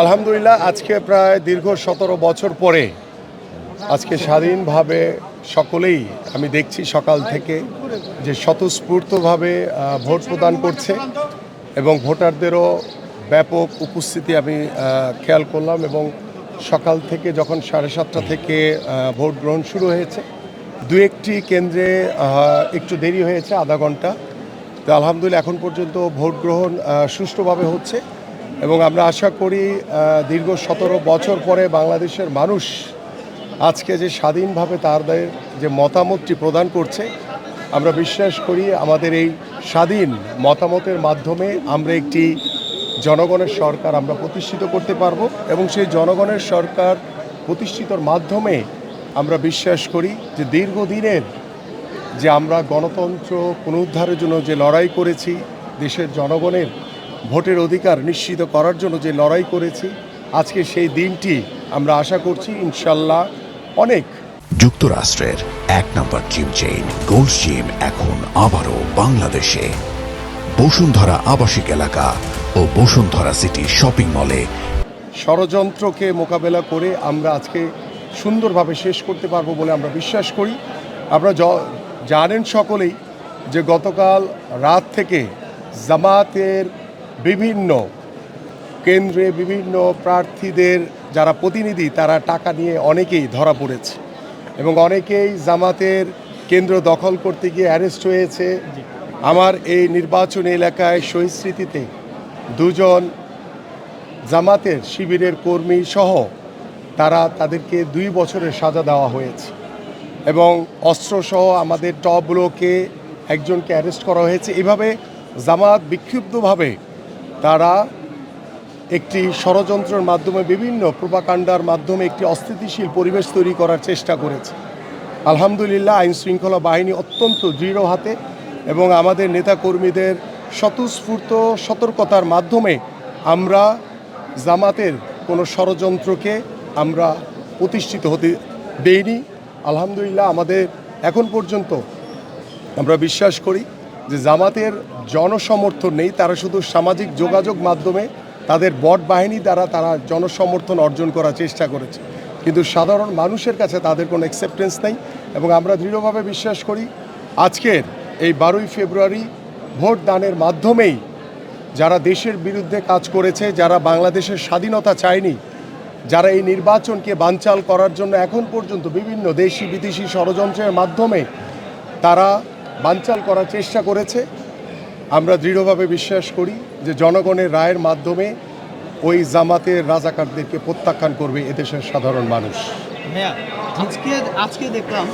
আলহামদুলিল্লাহ, আজকে প্রায় দীর্ঘ ১৭ বছর পরে আজকে স্বাধীনভাবে সকলেই আমি দেখছি সকাল থেকে যে স্বতঃস্ফূর্তভাবে ভোট প্রদান করছে এবং ভোটারদেরও ব্যাপক উপস্থিতি আমি খেয়াল করলাম। এবং সকাল থেকে যখন 7:30 থেকে ভোট গ্রহণ শুরু হয়েছে, দু একটি কেন্দ্রে একটু দেরি হয়েছে, আধা ঘন্টা। তো আলহামদুলিল্লাহ এখন পর্যন্ত ভোট গ্রহণ সুষ্ঠুভাবে হচ্ছে এবং আমরা আশা করি দীর্ঘ ১৭ বছর পরে বাংলাদেশের মানুষ আজকে যে স্বাধীনভাবে তাদের যে মতামতটি প্রদান করছে, আমরা বিশ্বাস করি আমাদের এই স্বাধীন মতামতের মাধ্যমে আমরা একটি জনগণের সরকার আমরা প্রতিষ্ঠিত করতে পারব এবং সেই জনগণের সরকার প্রতিষ্ঠিতর মাধ্যমে আমরা বিশ্বাস করি যে দীর্ঘদিনের যে আমরা গণতন্ত্র পুনরুদ্ধারের জন্য যে লড়াই করেছি, দেশের জনগণের ভোটের অধিকার নিশ্চিত করার জন্য যে লড়াই করেছি, আজকে সেই দিনটি আমরা আশা করছি ইনশাল্লাহ অনেক। যুক্তরাষ্ট্রের এক নম্বর জিম চেইন গোল্ডস জিম এখন আবারও বাংলাদেশে বসুন্ধরা আবাসিক এলাকা ও বসুন্ধরা সিটি শপিং মলে। ষড়যন্ত্রকে মোকাবেলা করে আমরা আজকে সুন্দরভাবে শেষ করতে পারবো বলে আমরা বিশ্বাস করি। আমরা জানেন সকলেই যে গতকাল রাত থেকে জামাতের বিভিন্ন কেন্দ্রে বিভিন্ন প্রার্থীদের যারা প্রতিনিধি তারা টাকা নিয়ে অনেকেই ধরা পড়েছে এবং অনেকেই জামাতের কেন্দ্র দখল করতে গিয়ে অ্যারেস্ট হয়েছে। আমার এই নির্বাচনী এলাকায় শহীদ স্মৃতিতে দুজন জামাতের শিবিরের কর্মী সহ তাদেরকে 2 বছরের সাজা দেওয়া হয়েছে এবং অস্ত্রসহ আমাদের টপ ব্লকে একজনকে অ্যারেস্ট করা হয়েছে। এভাবে জামাত বিক্ষুব্ধভাবে তারা একটি ষড়যন্ত্রের মাধ্যমে বিভিন্ন প্রোপাগান্ডার মাধ্যমে একটি অস্থিতিশীল পরিবেশ তৈরি করার চেষ্টা করেছে। আলহামদুলিল্লাহ আইনশৃঙ্খলা বাহিনী অত্যন্ত দৃঢ় হাতে এবং আমাদের নেতাকর্মীদের স্বতঃস্ফূর্ত সতর্কতার মাধ্যমে আমরা জামাতের কোনো ষড়যন্ত্রকে আমরা প্রতিষ্ঠিত হতে দেইনি। আলহামদুলিল্লাহ আমাদের এখন পর্যন্ত আমরা বিশ্বাস করি যে জামাতের জনসমর্থন নেই, তারা শুধু সামাজিক যোগাযোগ মাধ্যমে তাদের বট বাহিনী দ্বারা তারা জনসমর্থন অর্জন করার চেষ্টা করেছে, কিন্তু সাধারণ মানুষের কাছে তাদের কোনো অ্যাকসেপ্টেন্স নেই। এবং আমরা দৃঢ়ভাবে বিশ্বাস করি আজকের এই 12ই ফেব্রুয়ারি ভোট দানের মাধ্যমেই যারা দেশের বিরুদ্ধে কাজ করেছে, যারা বাংলাদেশের স্বাধীনতা চায়নি, যারা এই নির্বাচনকে বানচাল করার জন্য এখন পর্যন্ত বিভিন্ন দেশি বিদেশি ষড়যন্ত্রের মাধ্যমে তারা বানচাল করার চেষ্টা করেছে, আমরা দৃঢ়ভাবে বিশ্বাস করি যে জনগণের রায়ের মাধ্যমে ওই জামাতের রাজাকারদেরকে প্রত্যাখ্যান করবে এদেশের সাধারণ মানুষ। আজকে দেখলাম